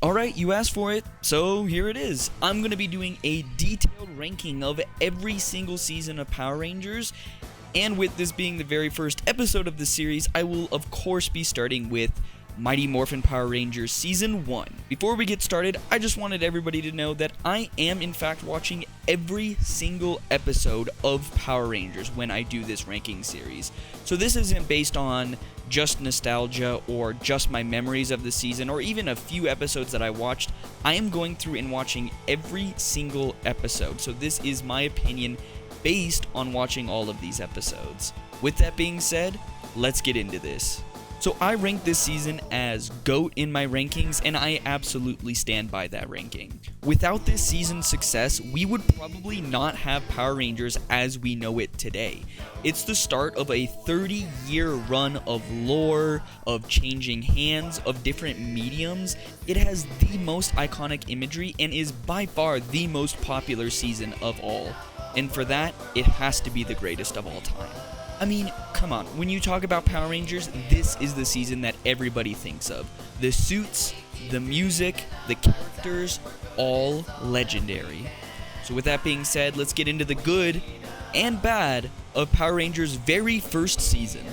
Alright, you asked for it, so here it is. I'm going to be doing a detailed ranking of every single season of Power Rangers, and with this being the very first episode of the series, I will of course be starting with Mighty Morphin Power Rangers Season 1. Before we get started, I just wanted everybody to know that I am in fact watching every single episode of Power Rangers when I do this ranking series. So this isn't based on just nostalgia or just my memories of the season or even a few episodes that I watched. I am going through and watching every single episode. So this is my opinion based on watching all of these episodes. With that being said, let's get into this. So I rank this season as GOAT in my rankings, and I absolutely stand by that ranking. Without this season's success, we would probably not have Power Rangers as we know it today. It's the start of a 30-year run of lore, of changing hands, of different mediums. It has the most iconic imagery and is by far the most popular season of all. And for that, it has to be the greatest of all time. I mean, come on, when you talk about Power Rangers, this is the season that everybody thinks of. The suits, the music, the characters, all legendary. So with that being said, let's get into the good and bad of Power Rangers' very first season.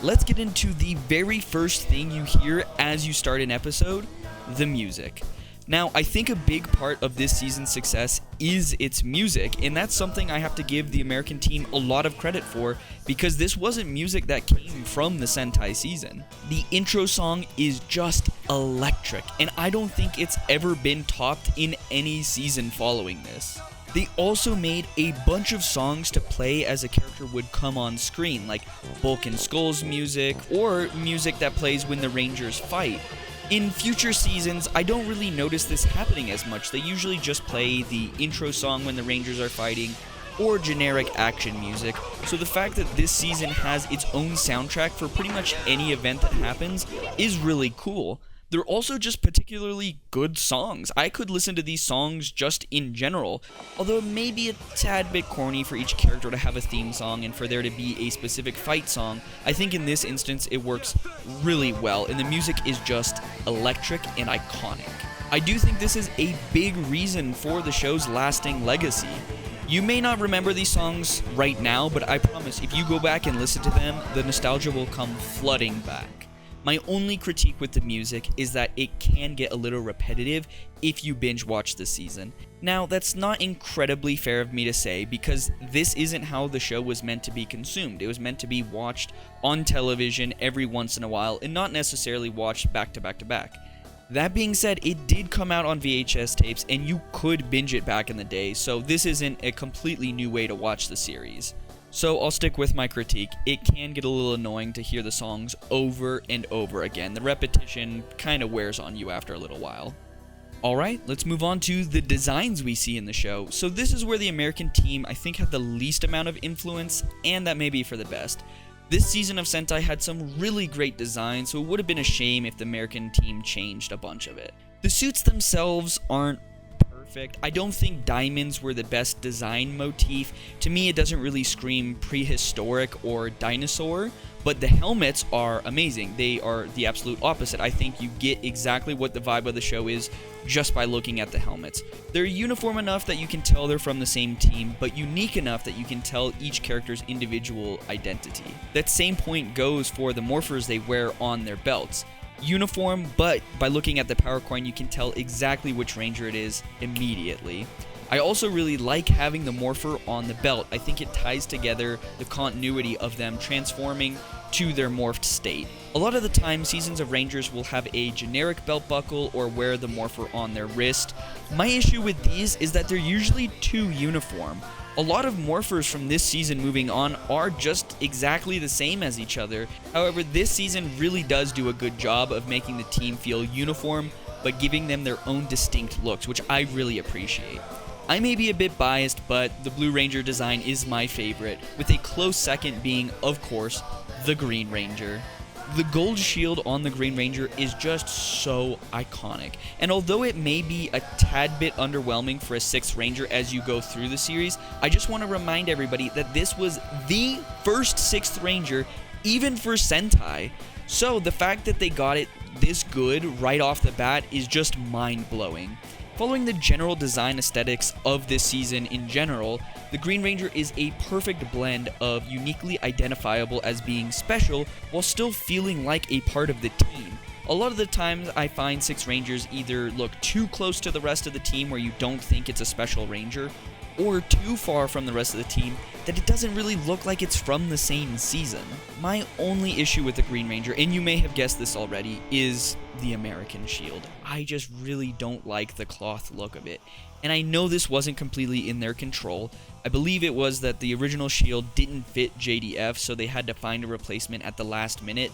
Let's get into the very first thing you hear as you start an episode, the music. Now, I think a big part of this season's success is its music, and that's something I have to give the American team a lot of credit for, because this wasn't music that came from the Sentai season. The intro song is just electric, and I don't think it's ever been topped in any season following this. They also made a bunch of songs to play as a character would come on screen, like Bulk and Skull's music, or music that plays when the Rangers fight. In future seasons, I don't really notice this happening as much. They usually just play the intro song when the Rangers are fighting, or generic action music, so the fact that this season has its own soundtrack for pretty much any event that happens is really cool. They're also just particularly good songs. I could listen to these songs just in general, although it may be a tad bit corny for each character to have a theme song and for there to be a specific fight song. I think in this instance it works really well, and the music is just electric and iconic. I do think this is a big reason for the show's lasting legacy. You may not remember these songs right now, but I promise if you go back and listen to them, the nostalgia will come flooding back. My only critique with the music is that it can get a little repetitive if you binge watch the season. Now, that's not incredibly fair of me to say, because this isn't how the show was meant to be consumed. It was meant to be watched on television every once in a while and not necessarily watched back to back to back. That being said, it did come out on VHS tapes and you could binge it back in the day, so this isn't a completely new way to watch the series. So I'll stick with my critique. It can get a little annoying to hear the songs over and over again. The repetition kind of wears on you after a little while. Alright, let's move on to the designs we see in the show. So this is where the American team I think had the least amount of influence, and that may be for the best. This season of Sentai had some really great designs, so it would have been a shame if the American team changed a bunch of it. The suits themselves aren't perfect. I don't think diamonds were the best design motif. To me, it doesn't really scream prehistoric or dinosaur, but the helmets are amazing. They are the absolute opposite. I think you get exactly what the vibe of the show is just by looking at the helmets. They're uniform enough that you can tell they're from the same team, but unique enough that you can tell each character's individual identity. That same point goes for the morphers they wear on their belts. Uniform, but by looking at the power coin you can tell exactly which ranger it is immediately. I also really like having the morpher on the belt. I think it ties together the continuity of them transforming to their morphed state. A lot of the time, seasons of Rangers will have a generic belt buckle or wear the morpher on their wrist. My issue with these is that they're usually too uniform. A lot of morphers from this season moving on are just exactly the same as each other. However, this season really does do a good job of making the team feel uniform, but giving them their own distinct looks, which I really appreciate. I may be a bit biased, but the Blue Ranger design is my favorite, with a close second being, of course, the Green Ranger. The gold shield on the Green Ranger is just so iconic, and although it may be a tad bit underwhelming for a 6th Ranger as you go through the series, I just want to remind everybody that this was the first 6th Ranger, even for Sentai. So the fact that they got it this good right off the bat is just mind-blowing. Following the general design aesthetics of this season in general, the Green Ranger is a perfect blend of uniquely identifiable as being special while still feeling like a part of the team. A lot of the times I find 6 Rangers either look too close to the rest of the team where you don't think it's a special Ranger, or too far from the rest of the team that it doesn't really look like it's from the same season. My only issue with the Green Ranger, and you may have guessed this already, is the American shield. I just really don't like the cloth look of it. And I know this wasn't completely in their control. I believe it was that the original shield didn't fit JDF, so they had to find a replacement at the last minute,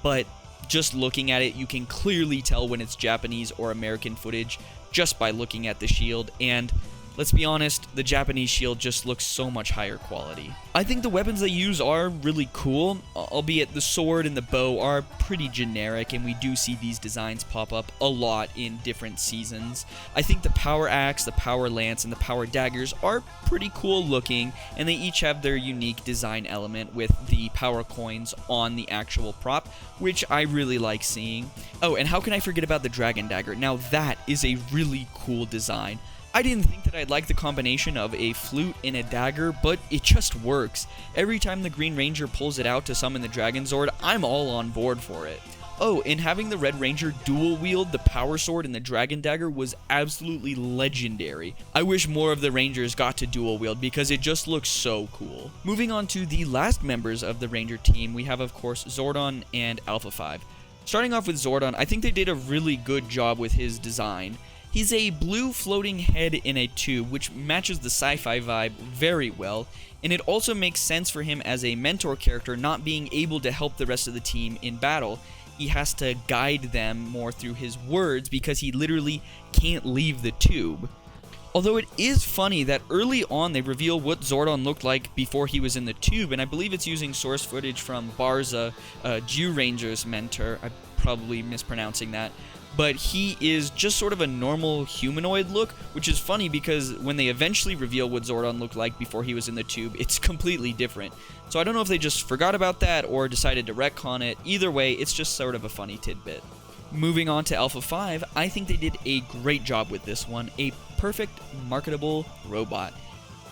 but just looking at it, you can clearly tell when it's Japanese or American footage just by looking at the shield, and let's be honest, the Japanese shield just looks so much higher quality. I think the weapons they use are really cool, albeit the sword and the bow are pretty generic, and we do see these designs pop up a lot in different seasons. I think the power axe, the power lance, and the power daggers are pretty cool looking, and they each have their unique design element with the power coins on the actual prop, which I really like seeing. Oh, and how can I forget about the dragon dagger? Now that is a really cool design. I didn't think that I'd like the combination of a flute and a dagger, but it just works. Every time the Green Ranger pulls it out to summon the Dragonzord, I'm all on board for it. Oh, and having the Red Ranger dual wield the power sword and the dragon dagger was absolutely legendary. I wish more of the Rangers got to dual wield because it just looks so cool. Moving on to the last members of the Ranger team, we have of course Zordon and Alpha 5. Starting off with Zordon, I think they did a really good job with his design. He's a blue floating head in a tube, which matches the sci-fi vibe very well, and it also makes sense for him as a mentor character not being able to help the rest of the team in battle. He has to guide them more through his words because he literally can't leave the tube. Although it is funny that early on they reveal what Zordon looked like before he was in the tube, and I believe it's using source footage from Barza, Jew Ranger's mentor. I'm probably mispronouncing that. But he is just sort of a normal humanoid look, which is funny because when they eventually reveal what Zordon looked like before he was in the tube, it's completely different. So I don't know if they just forgot about that or decided to retcon it. Either way, it's just sort of a funny tidbit. Moving on to Alpha 5, I think they did a great job with this one. A perfect, marketable robot.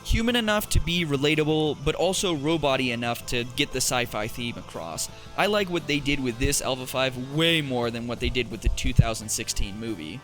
Human enough to be relatable, but also robot-y enough to get the sci-fi theme across. I like what they did with this Alpha 5 way more than what they did with the 2016 movie.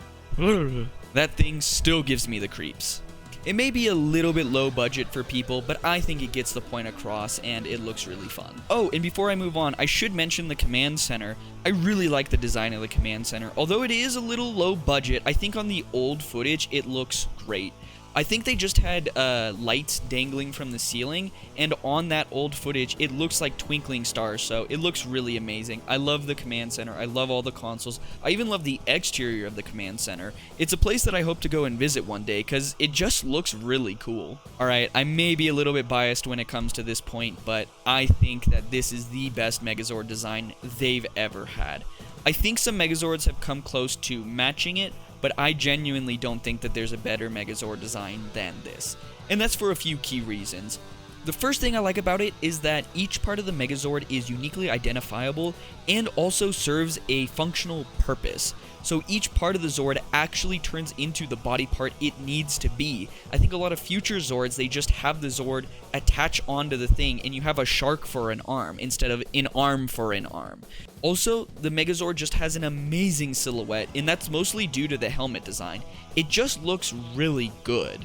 That thing still gives me the creeps. It may be a little bit low budget for people, but I think it gets the point across and it looks really fun. Oh, and before I move on, I should mention the command center. I really like the design of the command center. Although it is a little low budget, I think on the old footage it looks great. I think they just had lights dangling from the ceiling, and on that old footage, it looks like twinkling stars, so it looks really amazing. I love the command center. I love all the consoles. I even love the exterior of the command center. It's a place that I hope to go and visit one day, because it just looks really cool. Alright, I may be a little bit biased when it comes to this point, but I think that this is the best Megazord design they've ever had. I think some Megazords have come close to matching it, but I genuinely don't think that there's a better Megazord design than this. And that's for a few key reasons. The first thing I like about it is that each part of the Megazord is uniquely identifiable and also serves a functional purpose. So each part of the Zord actually turns into the body part it needs to be. I think a lot of future Zords, they just have the Zord attach onto the thing and you have a shark for an arm instead of an arm for an arm. Also, the Megazord just has an amazing silhouette, and that's mostly due to the helmet design. It just looks really good.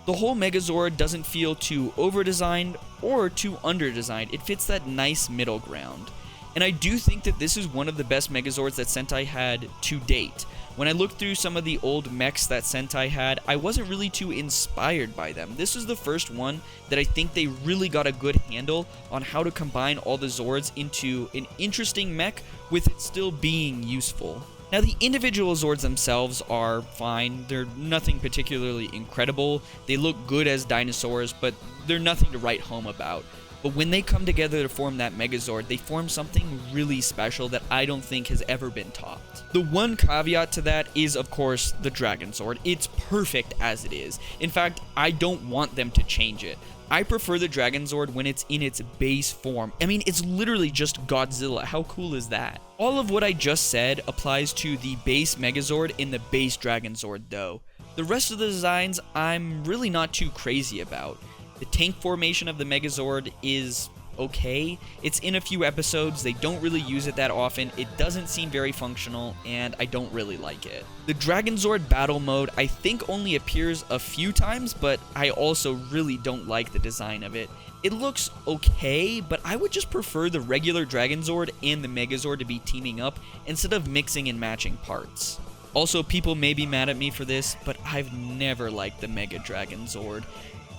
The whole Megazord doesn't feel too over-designed or too under-designed. It fits that nice middle ground. And I do think that this is one of the best Megazords that Sentai had to date. When I looked through some of the old mechs that Sentai had, I wasn't really too inspired by them. This is the first one that I think they really got a good handle on how to combine all the Zords into an interesting mech with it still being useful. Now, the individual Zords themselves are fine. They're nothing particularly incredible. They look good as dinosaurs, but they're nothing to write home about. but when they come together to form that Megazord, they form something really special that I don't think has ever been topped. The one caveat to that is, of course, the Dragonzord. It's perfect as it is. In fact, I don't want them to change it. I prefer the Dragonzord when it's in its base form. I mean, it's literally just Godzilla. How cool is that? All of what I just said applies to the base Megazord and the base Dragonzord, though. The rest of the designs, I'm really not too crazy about. The tank formation of the Megazord is okay. It's in a few episodes, they don't really use it that often, it doesn't seem very functional, and I don't really like it. The Dragonzord battle mode I think only appears a few times, but I also really don't like the design of it. It looks okay, but I would just prefer the regular Dragonzord and the Megazord to be teaming up instead of mixing and matching parts. Also, people may be mad at me for this, but I've never liked the Mega Dragonzord.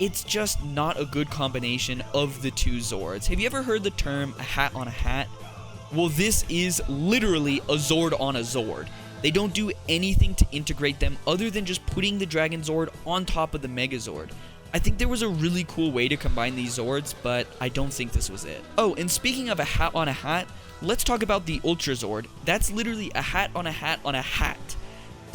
It's just not a good combination of the two Zords. Have you ever heard the term a hat on a hat? Well, this is literally a Zord on a Zord. They don't do anything to integrate them other than just putting the Dragonzord on top of the Megazord. I think there was a really cool way to combine these Zords, but I don't think this was it. Oh, and speaking of a hat on a hat, let's talk about the Ultra Zord. That's literally a hat on a hat on a hat.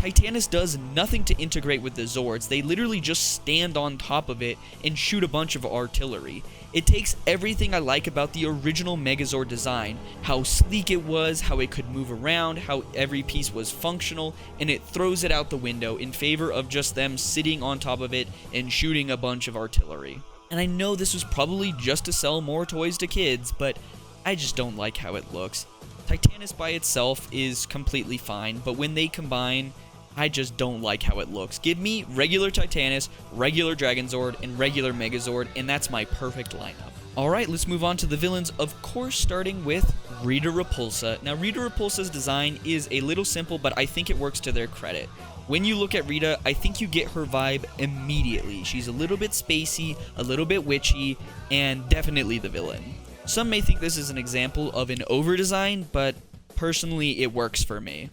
Titanus does nothing to integrate with the Zords, they literally just stand on top of it and shoot a bunch of artillery. It takes everything I like about the original Megazord design, how sleek it was, how it could move around, how every piece was functional, and it throws it out the window in favor of just them sitting on top of it and shooting a bunch of artillery. And I know this was probably just to sell more toys to kids, but I just don't like how it looks. Titanus by itself is completely fine, but when they combine, I just don't like how it looks. Give me regular Titanus, regular Dragonzord, and regular Megazord, and that's my perfect lineup. Alright, let's move on to the villains, of course starting with Rita Repulsa. Now, Rita Repulsa's design is a little simple, but I think it works to their credit. When you look at Rita, I think you get her vibe immediately. She's a little bit spacey, a little bit witchy, and definitely the villain. Some may think this is an example of an over-design, but personally it works for me.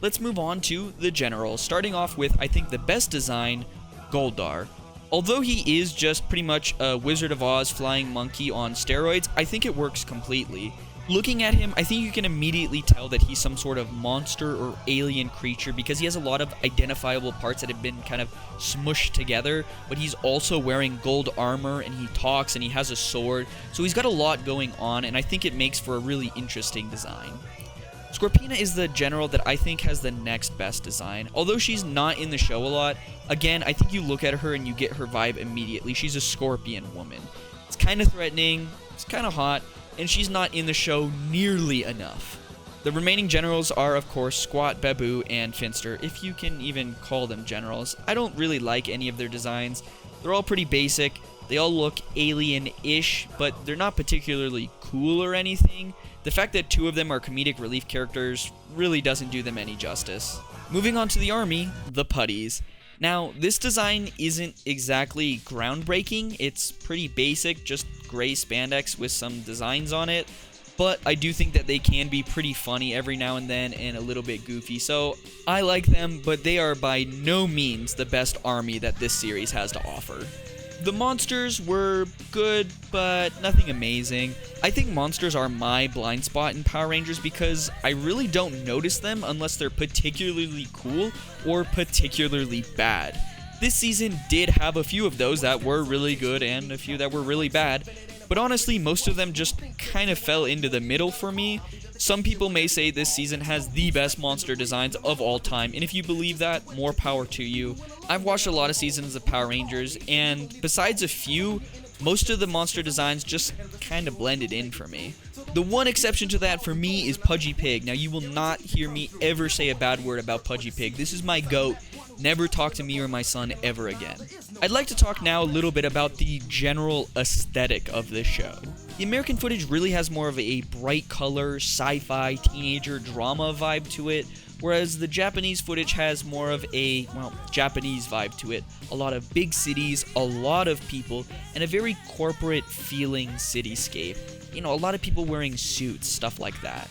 Let's move on to the General, starting off with, I think, the best design, Goldar. Although he is just pretty much a Wizard of Oz flying monkey on steroids, I think it works completely. Looking at him, I think you can immediately tell that he's some sort of monster or alien creature because he has a lot of identifiable parts that have been kind of smushed together, but he's also wearing gold armor and he talks and he has a sword, so he's got a lot going on, and I think it makes for a really interesting design. Scorpina is the General that I think has the next best design. Although she's not in the show a lot, again, I think you look at her and you get her vibe immediately. She's a scorpion woman. It's kind of threatening, it's kind of hot, and she's not in the show nearly enough. The remaining Generals are, of course, Squat, Babu, and Finster, if you can even call them Generals. I don't really like any of their designs. They're all pretty basic. They all look alien-ish, but they're not particularly cool or anything. The fact that two of them are comedic relief characters really doesn't do them any justice. Moving on to the army, the Putties. Now, this design isn't exactly groundbreaking, it's pretty basic, just gray spandex with some designs on it, but I do think that they can be pretty funny every now and then and a little bit goofy, so I like them, but they are by no means the best army that this series has to offer. The monsters were good, but nothing amazing. I think monsters are my blind spot in Power Rangers because I really don't notice them unless they're particularly cool or particularly bad. This season did have a few of those that were really good and a few that were really bad, but honestly, most of them just kind of fell into the middle for me. Some people may say this season has the best monster designs of all time, and if you believe that, more power to you. I've watched a lot of seasons of Power Rangers, and besides a few, most of the monster designs just kind of blended in for me. The one exception to that for me is Pudgy Pig. Now, you will not hear me ever say a bad word about Pudgy Pig. This is my goat. Never talk to me or my son ever again. I'd like to talk now a little bit about the general aesthetic of this show. The American footage really has more of a bright color, sci-fi, teenager drama vibe to it, whereas the Japanese footage has more of a, well, Japanese vibe to it. A lot of big cities, a lot of people, and a very corporate feeling cityscape. You know, a lot of people wearing suits, stuff like that.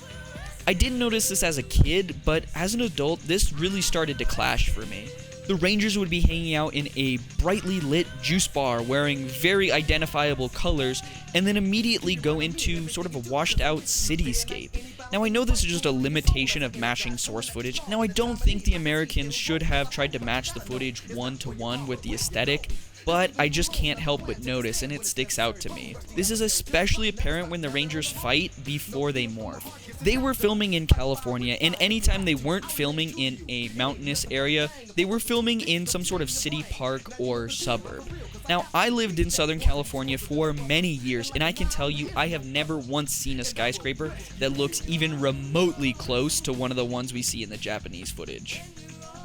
I didn't notice this as a kid, but as an adult, this really started to clash for me. The Rangers would be hanging out in a brightly lit juice bar wearing very identifiable colors and then immediately go into sort of a washed out cityscape. Now I know this is just a limitation of matching source footage. Now I don't think the Americans should have tried to match the footage one-to-one with the aesthetic, but I just can't help but notice, and it sticks out to me. This is especially apparent when the Rangers fight before they morph. They were filming in California, and anytime they weren't filming in a mountainous area, they were filming in some sort of city park or suburb. Now, I lived in Southern California for many years, and I can tell you I have never once seen a skyscraper that looks even remotely close to one of the ones we see in the Japanese footage.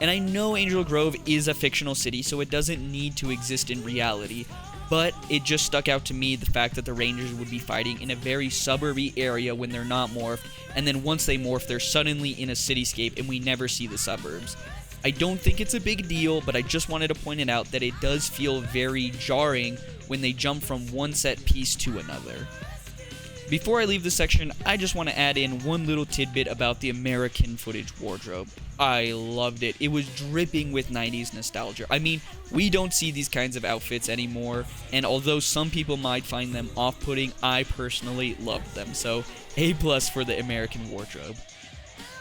And I know Angel Grove is a fictional city, so it doesn't need to exist in reality, but it just stuck out to me the fact that the Rangers would be fighting in a very suburby area when they're not morphed, and then once they morph, they're suddenly in a cityscape and we never see the suburbs. I don't think it's a big deal, but I just wanted to point it out that it does feel very jarring when they jump from one set piece to another. Before I leave this section, I just want to add in one little tidbit about the American footage wardrobe. I loved it. It was dripping with 90s nostalgia. I mean, we don't see these kinds of outfits anymore, and although some people might find them off-putting, I personally loved them, so A+ for the American wardrobe.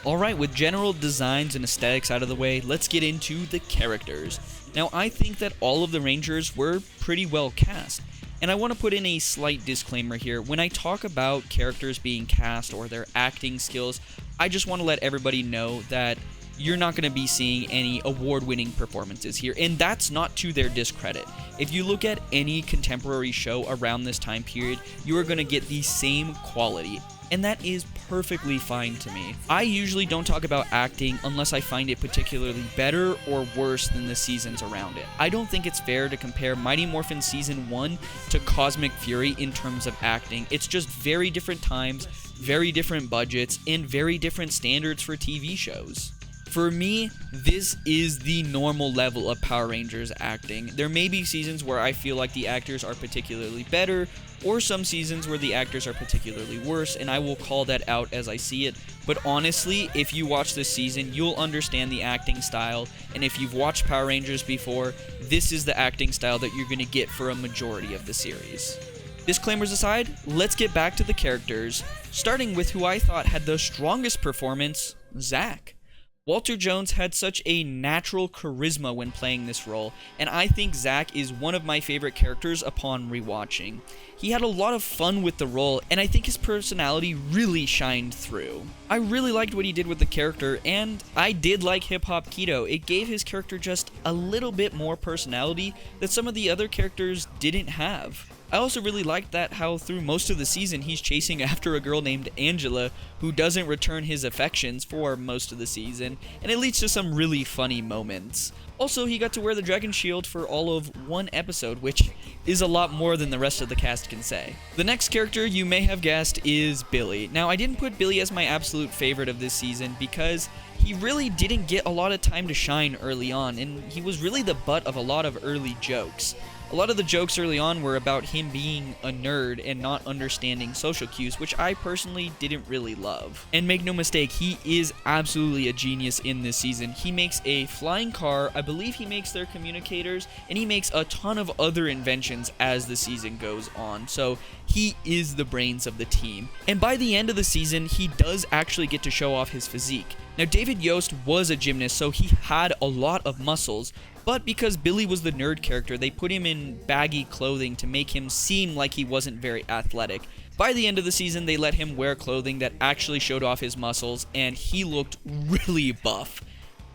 Alright, with general designs and aesthetics out of the way, let's get into the characters. Now, I think that all of the Rangers were pretty well cast. And I want to put in a slight disclaimer here. When I talk about characters being cast or their acting skills, I just want to let everybody know that you're not going to be seeing any award-winning performances here, and that's not to their discredit. If you look at any contemporary show around this time period, you are going to get the same quality, and that is perfectly fine to me. I usually don't talk about acting unless I find it particularly better or worse than the seasons around it. I don't think it's fair to compare Mighty Morphin Season 1 to Cosmic Fury in terms of acting. It's just very different times, very different budgets, and very different standards for TV shows. For me, this is the normal level of Power Rangers acting. There may be seasons where I feel like the actors are particularly better, or some seasons where the actors are particularly worse, and I will call that out as I see it. But honestly, if you watch this season, you'll understand the acting style, and if you've watched Power Rangers before, this is the acting style that you're going to get for a majority of the series. Disclaimers aside, let's get back to the characters, starting with who I thought had the strongest performance, Zach. Walter Jones had such a natural charisma when playing this role, and I think Zach is one of my favorite characters upon rewatching. He had a lot of fun with the role, and I think his personality really shined through. I really liked what he did with the character, and I did like Hip Hop Keto. It gave his character just a little bit more personality that some of the other characters didn't have. I also really liked that how through most of the season he's chasing after a girl named Angela who doesn't return his affections for most of the season, and it leads to some really funny moments. Also, he got to wear the Dragon Shield for all of one episode, which is a lot more than the rest of the cast can say. The next character you may have guessed is Billy. Now, I didn't put Billy as my absolute favorite of this season because he really didn't get a lot of time to shine early on, and he was really the butt of a lot of early jokes. A lot of the jokes early on were about him being a nerd and not understanding social cues, which I personally didn't really love. And make no mistake, he is absolutely a genius in this season. He makes a flying car, I believe he makes their communicators, and he makes a ton of other inventions as the season goes on. So he is the brains of the team. And by the end of the season, he does actually get to show off his physique. Now, David Yost was a gymnast, so he had a lot of muscles, but because Billy was the nerd character, they put him in baggy clothing to make him seem like he wasn't very athletic. By the end of the season, they let him wear clothing that actually showed off his muscles, and he looked really buff.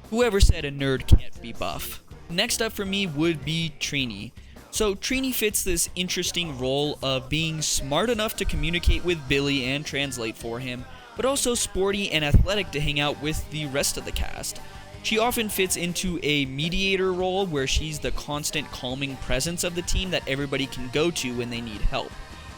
Whoever said a nerd can't be buff? Next up for me would be Trini. So Trini fits this interesting role of being smart enough to communicate with Billy and translate for him, but also sporty and athletic to hang out with the rest of the cast. She often fits into a mediator role where she's the constant calming presence of the team that everybody can go to when they need help.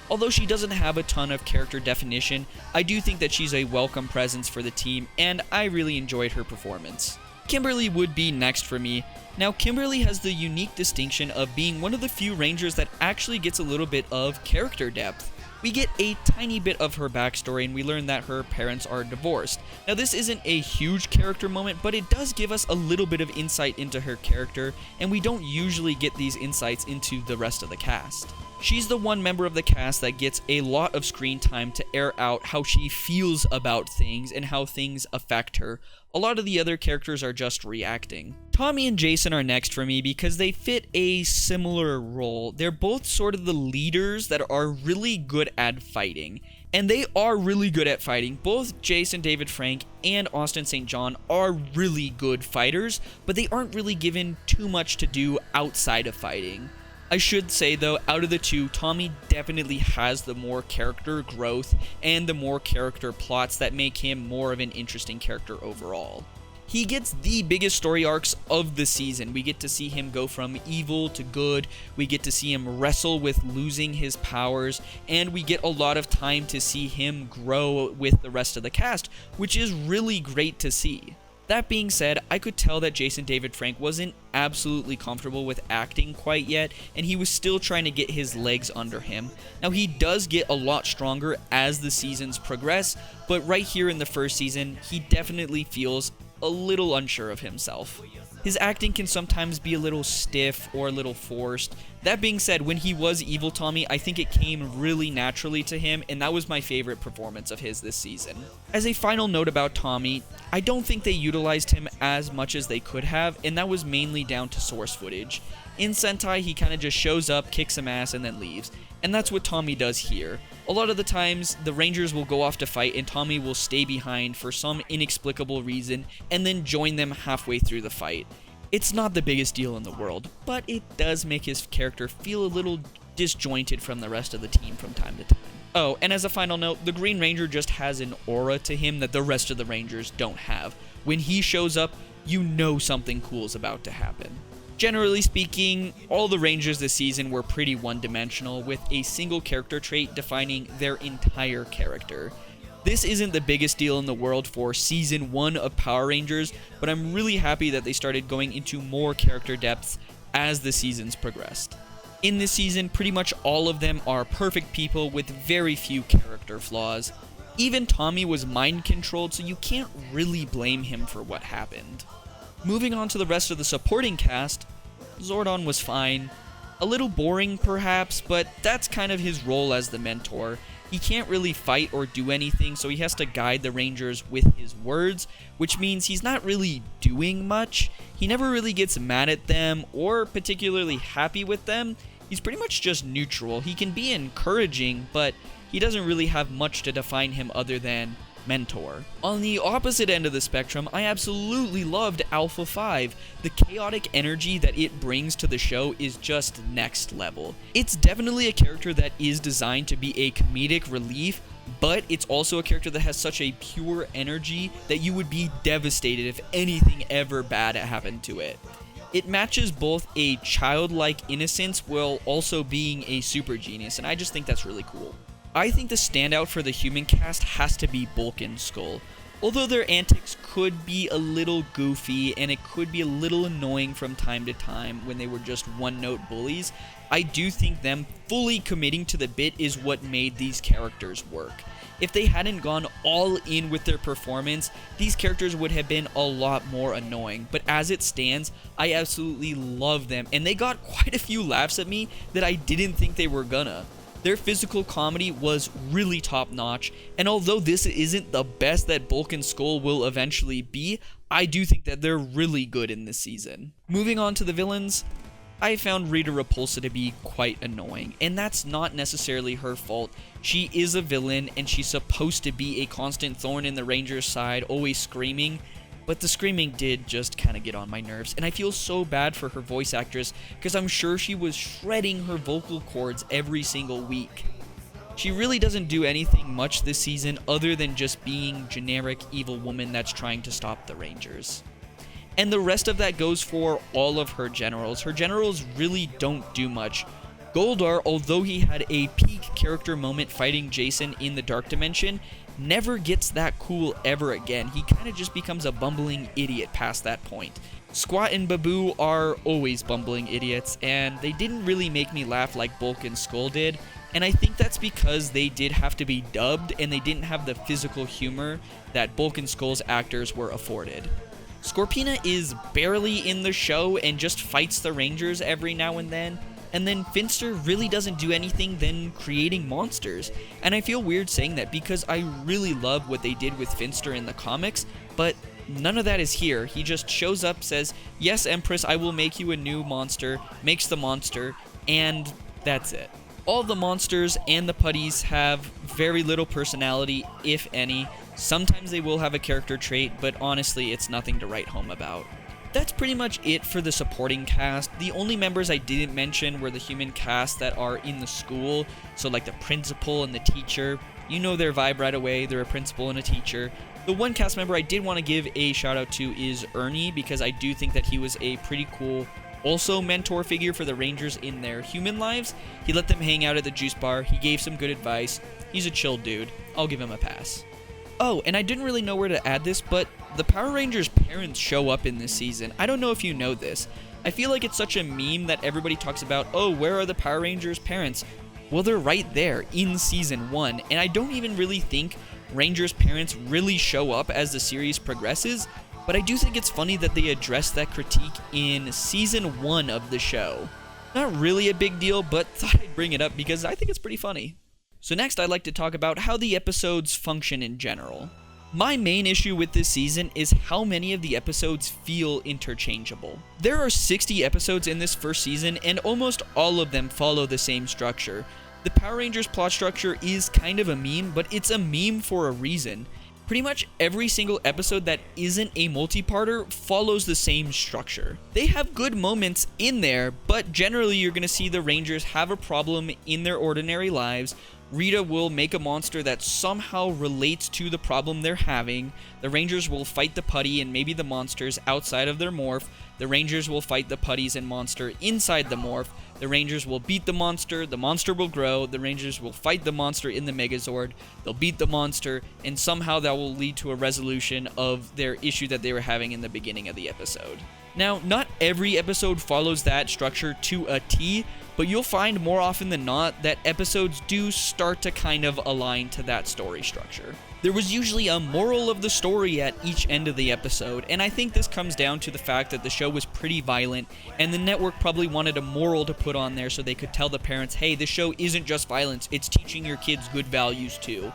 Although she doesn't have a ton of character definition, I do think that she's a welcome presence for the team, and I really enjoyed her performance. Kimberly would be next for me. Now, Kimberly has the unique distinction of being one of the few Rangers that actually gets a little bit of character depth. We get a tiny bit of her backstory, and we learn that her parents are divorced. Now, this isn't a huge character moment, but it does give us a little bit of insight into her character, and we don't usually get these insights into the rest of the cast. She's the one member of the cast that gets a lot of screen time to air out how she feels about things and how things affect her. A lot of the other characters are just reacting. Tommy and Jason are next for me because they fit a similar role. They're both sort of the leaders that are really good at fighting. And they are really good at fighting. Both Jason David Frank and Austin St. John are really good fighters, but they aren't really given too much to do outside of fighting. I should say though, out of the two, Tommy definitely has the more character growth and the more character plots that make him more of an interesting character overall. He gets the biggest story arcs of the season. We get to see him go from evil to good, we get to see him wrestle with losing his powers, and we get a lot of time to see him grow with the rest of the cast, which is really great to see. That being said, I could tell that Jason David Frank wasn't absolutely comfortable with acting quite yet, and he was still trying to get his legs under him. Now, he does get a lot stronger as the seasons progress, but right here in the first season, he definitely feels a little unsure of himself. His acting can sometimes be a little stiff or a little forced. That being said, when he was Evil Tommy, I think it came really naturally to him, and that was my favorite performance of his this season. As a final note about Tommy, I don't think they utilized him as much as they could have, and that was mainly down to source footage. In Sentai, he kind of just shows up, kicks some ass, and then leaves. And that's what Tommy does here. A lot of the times, the Rangers will go off to fight and Tommy will stay behind for some inexplicable reason and then join them halfway through the fight. It's not the biggest deal in the world, but it does make his character feel a little disjointed from the rest of the team from time to time. Oh, and as a final note, the Green Ranger just has an aura to him that the rest of the Rangers don't have. When he shows up, you know something cool is about to happen. Generally speaking, all the Rangers this season were pretty one-dimensional, with a single character trait defining their entire character. This isn't the biggest deal in the world for Season 1 of Power Rangers, but I'm really happy that they started going into more character depths as the seasons progressed. In this season, pretty much all of them are perfect people with very few character flaws. Even Tommy was mind-controlled, so you can't really blame him for what happened. Moving on to the rest of the supporting cast, Zordon was fine. A little boring perhaps, but that's kind of his role as the mentor. He can't really fight or do anything, so he has to guide the Rangers with his words, which means he's not really doing much. He never really gets mad at them or particularly happy with them. He's pretty much just neutral. He can be encouraging, but he doesn't really have much to define him other than mentor. On the opposite end of the spectrum, I absolutely loved Alpha 5. The chaotic energy that it brings to the show is just next level. It's definitely a character that is designed to be a comedic relief, but it's also a character that has such a pure energy that you would be devastated if anything ever bad happened to it. It matches both a childlike innocence while also being a super genius, and I just think that's really cool. I think the standout for the human cast has to be Bulk and Skull. Although their antics could be a little goofy and it could be a little annoying from time to time when they were just one-note bullies, I do think them fully committing to the bit is what made these characters work. If they hadn't gone all in with their performance, these characters would have been a lot more annoying. But as it stands, I absolutely love them, and they got quite a few laughs at me that I didn't think they were gonna. Their physical comedy was really top-notch, and although this isn't the best that Bulk and Skull will eventually be, I do think that they're really good in this season. Moving on to the villains, I found Rita Repulsa to be quite annoying, and that's not necessarily her fault. She is a villain, and she's supposed to be a constant thorn in the Rangers' side, always screaming, but the screaming did just kind of get on my nerves, and I feel so bad for her voice actress because I'm sure she was shredding her vocal cords every single week. She really doesn't do anything much this season other than just being generic evil woman that's trying to stop the Rangers. And the rest of that goes for all of her generals. Her generals really don't do much. Goldar, although he had a peak character moment fighting Jason in the Dark Dimension, never gets that cool ever again. He kind of just becomes a bumbling idiot past that point. Squat and Babu are always bumbling idiots, and they didn't really make me laugh like Bulk and Skull did. and I think that's because they did have to be dubbed and they didn't have the physical humor that Bulk and Skull's actors were afforded. Scorpina is barely in the show and just fights the Rangers every now and then Finster really doesn't do anything than creating monsters. And I feel weird saying that because I really love what they did with Finster in the comics, but none of that is here. He just shows up, says, "Yes, Empress, I will make you a new monster," makes the monster, and that's it. All the monsters and the putties have very little personality, if any. Sometimes they will have a character trait, but honestly, it's nothing to write home about. That's pretty much it for the supporting cast. The only members I didn't mention were the human cast that are in the school, so like the principal and the teacher. You know their vibe right away, they're a principal and a teacher. The one cast member I did want to give a shout out to is Ernie, because I do think that he was a pretty cool also mentor figure for the Rangers in their human lives. He let them hang out at the juice bar, he gave some good advice, he's a chill dude, I'll give him a pass. Oh, and I didn't really know where to add this, but the Power Rangers' parents show up in this season. I don't know if you know this. I feel like it's such a meme that everybody talks about, oh, where are the Power Rangers' parents? Well, they're right there in Season 1, and I don't even really think Rangers' parents really show up as the series progresses, but I do think it's funny that they address that critique in Season 1 of the show. Not really a big deal, but thought I'd bring it up because I think it's pretty funny. So next I'd like to talk about how the episodes function in general. My main issue with this season is how many of the episodes feel interchangeable. There are 60 episodes in this first season and almost all of them follow the same structure. The Power Rangers plot structure is kind of a meme, but it's a meme for a reason. Pretty much every single episode that isn't a multi-parter follows the same structure. They have good moments in there, but generally you're going to see the Rangers have a problem in their ordinary lives. Rita will make a monster that somehow relates to the problem they're having. The Rangers will fight the putty and maybe the monsters outside of their morph. The Rangers will fight the putties and monster inside the morph. The Rangers will beat the monster will grow, the Rangers will fight the monster in the Megazord, they'll beat the monster, and somehow that will lead to a resolution of their issue that they were having in the beginning of the episode. Now, not every episode follows that structure to a T, but you'll find more often than not that episodes do start to kind of align to that story structure. There was usually a moral of the story at each end of the episode, and I think this comes down to the fact that the show was pretty violent, and the network probably wanted a moral to put on there so they could tell the parents, hey, this show isn't just violence, it's teaching your kids good values too.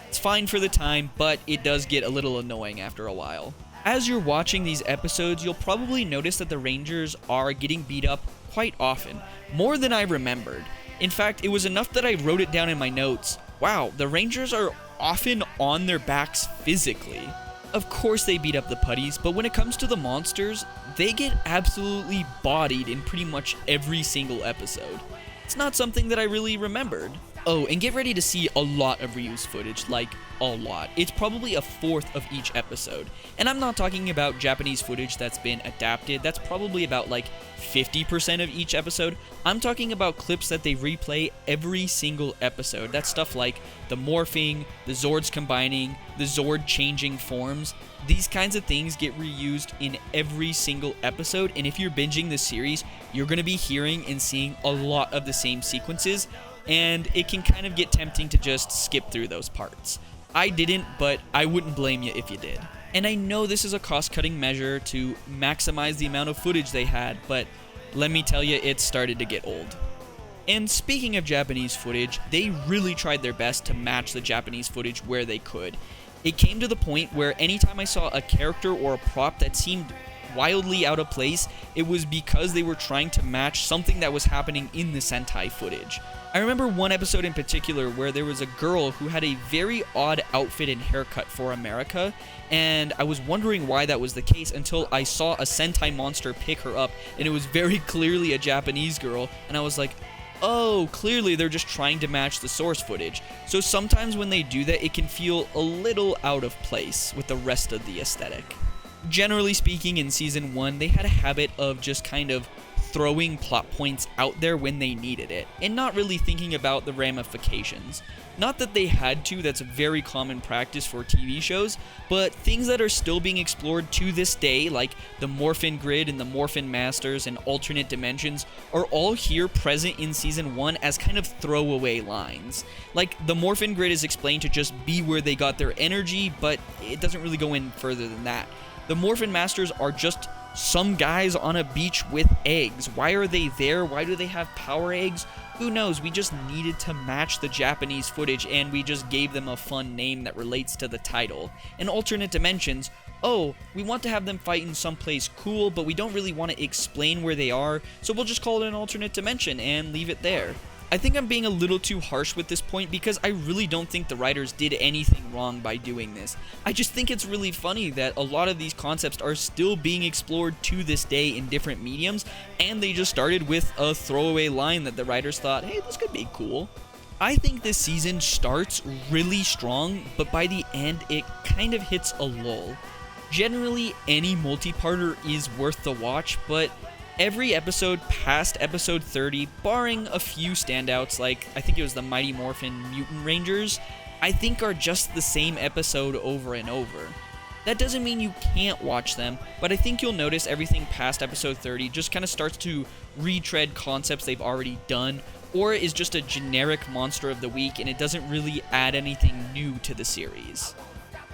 It's fine for the time, but it does get a little annoying after a while. As you're watching these episodes, you'll probably notice that the Rangers are getting beat up quite often, more than I remembered. In fact, it was enough that I wrote it down in my notes. Wow, the Rangers are often on their backs physically. Of course they beat up the putties, but when it comes to the monsters, they get absolutely bodied in pretty much every single episode. It's not something that I really remembered. Oh, and get ready to see a lot of reused footage, like a lot. It's probably a fourth of each episode. And I'm not talking about Japanese footage that's been adapted, that's probably about like 50% of each episode. I'm talking about clips that they replay every single episode. That's stuff like the morphing, the Zords combining, the Zord changing forms. These kinds of things get reused in every single episode, and if you're binging this series, you're going to be hearing and seeing a lot of the same sequences, and it can kind of get tempting to just skip through those parts. I didn't, but I wouldn't blame you if you did. And I know this is a cost-cutting measure to maximize the amount of footage they had, but let me tell you, it started to get old. And speaking of Japanese footage, they really tried their best to match the Japanese footage where they could. It came to the point where anytime I saw a character or a prop that seemed wildly out of place, it was because they were trying to match something that was happening in the Sentai footage. I remember one episode in particular where there was a girl who had a very odd outfit and haircut for America, and I was wondering why that was the case until I saw a Sentai monster pick her up, and it was very clearly a Japanese girl, and I was like, oh, clearly they're just trying to match the source footage. So sometimes when they do that, it can feel a little out of place with the rest of the aesthetic. Generally speaking, in Season 1, they had a habit of just kind of throwing plot points out there when they needed it, and not really thinking about the ramifications. Not that they had to, that's a very common practice for TV shows, but things that are still being explored to this day, like the Morphin Grid and the Morphin Masters and alternate dimensions, are all here present in Season 1 as kind of throwaway lines. Like, the Morphin Grid is explained to just be where they got their energy, but it doesn't really go in further than that. The Morphin Masters are just some guys on a beach with eggs. Why are they there? Why do they have power eggs? Who knows? We just needed to match the Japanese footage, and we just gave them a fun name that relates to the title. In alternate dimensions, oh, we want to have them fight in someplace cool, but we don't really want to explain where they are, so we'll just call it an alternate dimension and leave it there. I think I'm being a little too harsh with this point because I really don't think the writers did anything wrong by doing this. I just think it's really funny that a lot of these concepts are still being explored to this day in different mediums, and they just started with a throwaway line that the writers thought, hey, this could be cool. I think this season starts really strong, but by the end it kind of hits a lull. Generally, any multi-parter is worth the watch, but every episode past episode 30, barring a few standouts like I think it was the Mighty Morphin Mutant Rangers, I think are just the same episode over and over. That doesn't mean you can't watch them, but I think you'll notice everything past episode 30 just kind of starts to retread concepts they've already done, or is just a generic monster of the week and it doesn't really add anything new to the series.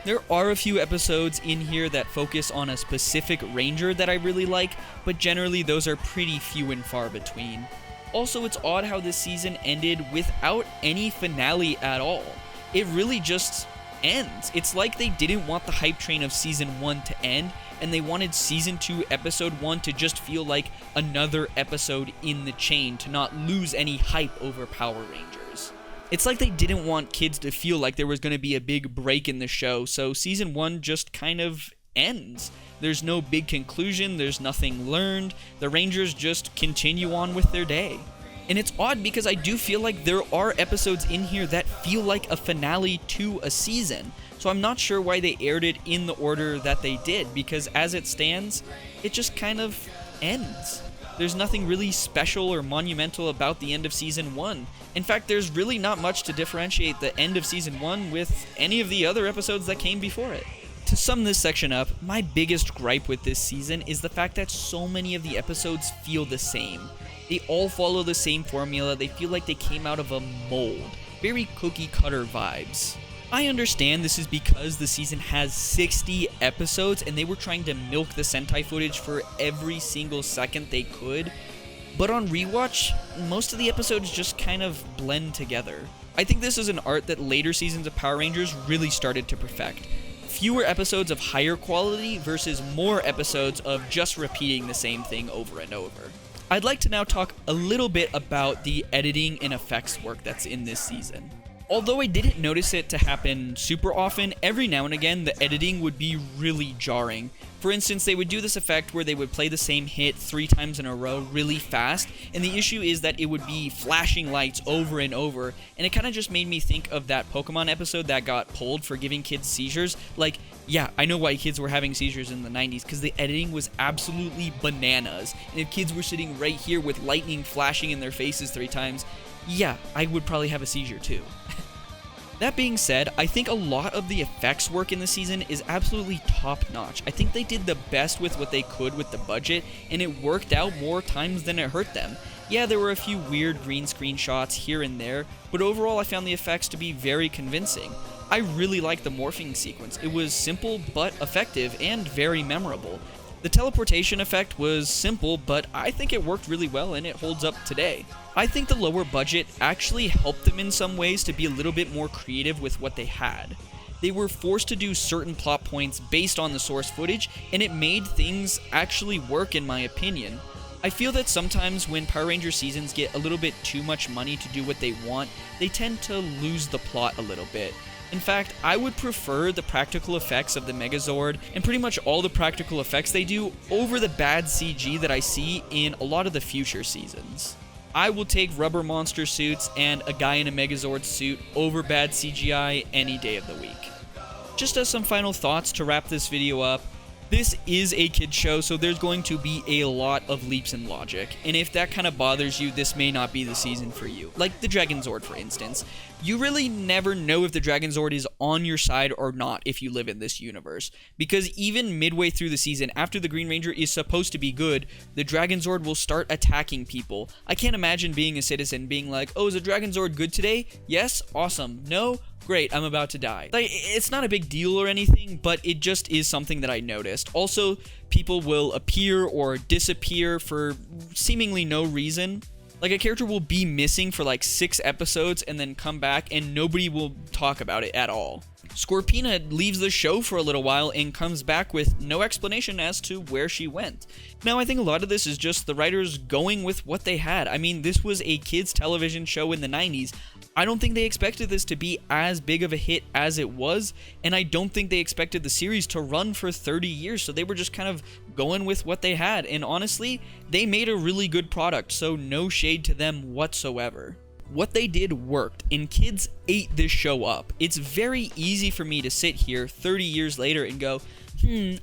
There are a few episodes in here that focus on a specific ranger that I really like, but generally those are pretty few and far between. Also, it's odd how this season ended without any finale at all. It really just ends. It's like they didn't want the hype train of Season 1 to end, and they wanted Season 2 Episode 1 to just feel like another episode in the chain to not lose any hype over Power Rangers. It's like they didn't want kids to feel like there was going to be a big break in the show, so Season 1 just kind of ends. There's no big conclusion, there's nothing learned, the Rangers just continue on with their day. And it's odd because I do feel like there are episodes in here that feel like a finale to a season, so I'm not sure why they aired it in the order that they did, because as it stands, it just kind of ends. There's nothing really special or monumental about the end of Season 1. In fact, there's really not much to differentiate the end of Season 1 with any of the other episodes that came before it. To sum this section up, my biggest gripe with this season is the fact that so many of the episodes feel the same. They all follow the same formula, they feel like they came out of a mold. Very cookie cutter vibes. I understand this is because the season has 60 episodes and they were trying to milk the Sentai footage for every single second they could, but on rewatch, most of the episodes just kind of blend together. I think this is an art that later seasons of Power Rangers really started to perfect. Fewer episodes of higher quality versus more episodes of just repeating the same thing over and over. I'd like to now talk a little bit about the editing and effects work that's in this season. Although I didn't notice it to happen super often, every now and again the editing would be really jarring. For instance, they would do this effect where they would play the same hit 3 times in a row really fast, and the issue is that it would be flashing lights over and over, and it kind of just made me think of that Pokemon episode that got pulled for giving kids seizures. Like, yeah, I know why kids were having seizures in the 90s, because the editing was absolutely bananas, and if kids were sitting right here with lightning flashing in their faces 3 times, yeah, I would probably have a seizure too. That being said, I think a lot of the effects work in the season is absolutely top-notch. I think they did the best with what they could with the budget, and it worked out more times than it hurt them. Yeah, there were a few weird green screen shots here and there, but overall I found the effects to be very convincing. I really liked the morphing sequence. It was simple but effective and very memorable. The teleportation effect was simple, but I think it worked really well and it holds up today. I think the lower budget actually helped them in some ways to be a little bit more creative with what they had. They were forced to do certain plot points based on the source footage, and it made things actually work in my opinion. I feel that sometimes when Power Ranger seasons get a little bit too much money to do what they want, they tend to lose the plot a little bit. In fact, I would prefer the practical effects of the Megazord and pretty much all the practical effects they do over the bad CG that I see in a lot of the future seasons. I will take rubber monster suits and a guy in a Megazord suit over bad CGI any day of the week. Just as some final thoughts to wrap this video up, This is a kid's show, so there's going to be a lot of leaps in logic, and if that kind of bothers you, this may not be the season for you. Like the Megazord, for instance. You really never know if the Megazord is on your side or not if you live in this universe, because even midway through the season, after the Green Ranger is supposed to be good, the Megazord will start attacking people. I can't imagine being a citizen being like, oh, is the Megazord good today? Yes? Awesome. No? Great, I'm about to die. Like, it's not a big deal or anything, but it just is something that I noticed. Also, people will appear or disappear for seemingly no reason. Like, a character will be missing for like 6 episodes and then come back and nobody will talk about it at all. Scorpina leaves the show for a little while and comes back with no explanation as to where she went. Now, I think a lot of this is just the writers going with what they had. I mean, this was a kids' television show in the 90s. I don't think they expected this to be as big of a hit as it was, and I don't think they expected the series to run for 30 years, so they were just kind of going with what they had, and honestly, they made a really good product, so no shade to them whatsoever. What they did worked, and kids ate this show up. It's very easy for me to sit here 30 years later and go,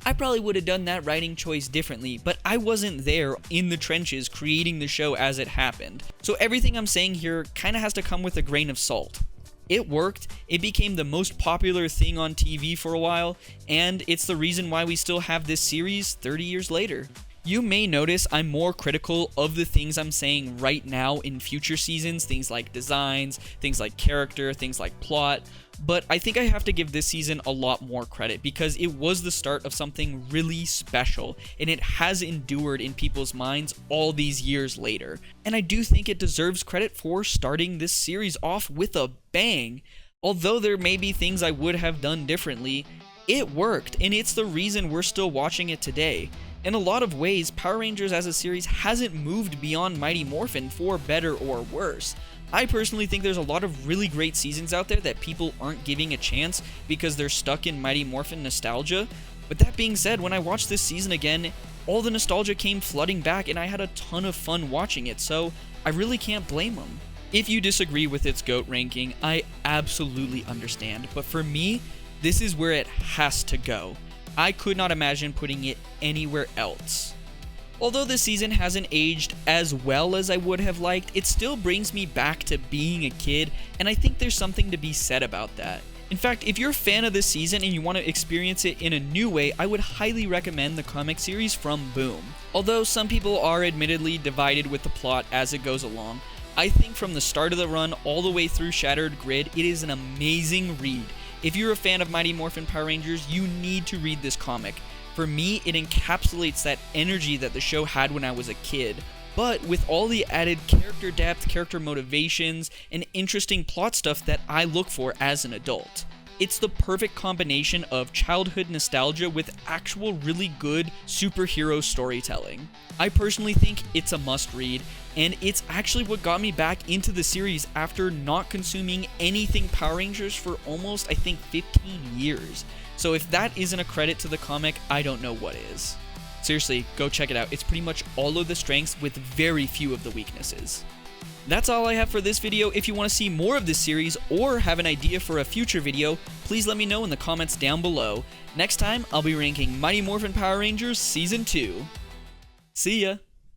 I probably would have done that writing choice differently, but I wasn't there in the trenches creating the show as it happened. So everything I'm saying here kind of has to come with a grain of salt. It worked, it became the most popular thing on TV for a while, and it's the reason why we still have this series 30 years later. You may notice I'm more critical of the things I'm saying right now in future seasons, things like designs, things like character, things like plot, but I think I have to give this season a lot more credit because it was the start of something really special, and it has endured in people's minds all these years later. And I do think it deserves credit for starting this series off with a bang. Although there may be things I would have done differently, it worked, and it's the reason we're still watching it today. In a lot of ways, Power Rangers as a series hasn't moved beyond Mighty Morphin for better or worse. I personally think there's a lot of really great seasons out there that people aren't giving a chance because they're stuck in Mighty Morphin nostalgia. But that being said, when I watched this season again, all the nostalgia came flooding back and I had a ton of fun watching it, so I really can't blame them. If you disagree with its GOAT ranking, I absolutely understand, but for me, this is where it has to go. I could not imagine putting it anywhere else. Although this season hasn't aged as well as I would have liked, it still brings me back to being a kid, and I think there's something to be said about that. In fact, if you're a fan of this season and you want to experience it in a new way, I would highly recommend the comic series from Boom. Although some people are admittedly divided with the plot as it goes along, I think from the start of the run all the way through Shattered Grid, it is an amazing read. If you're a fan of Mighty Morphin Power Rangers, you need to read this comic. For me, it encapsulates that energy that the show had when I was a kid, but with all the added character depth, character motivations, and interesting plot stuff that I look for as an adult. It's the perfect combination of childhood nostalgia with actual really good superhero storytelling. I personally think it's a must-read, and it's actually what got me back into the series after not consuming anything Power Rangers for almost, I think, 15 years. So if that isn't a credit to the comic, I don't know what is. Seriously, go check it out. It's pretty much all of the strengths with very few of the weaknesses. That's all I have for this video. If you want to see more of this series or have an idea for a future video, please let me know in the comments down below. Next time, I'll be ranking Mighty Morphin Power Rangers Season 2. See ya!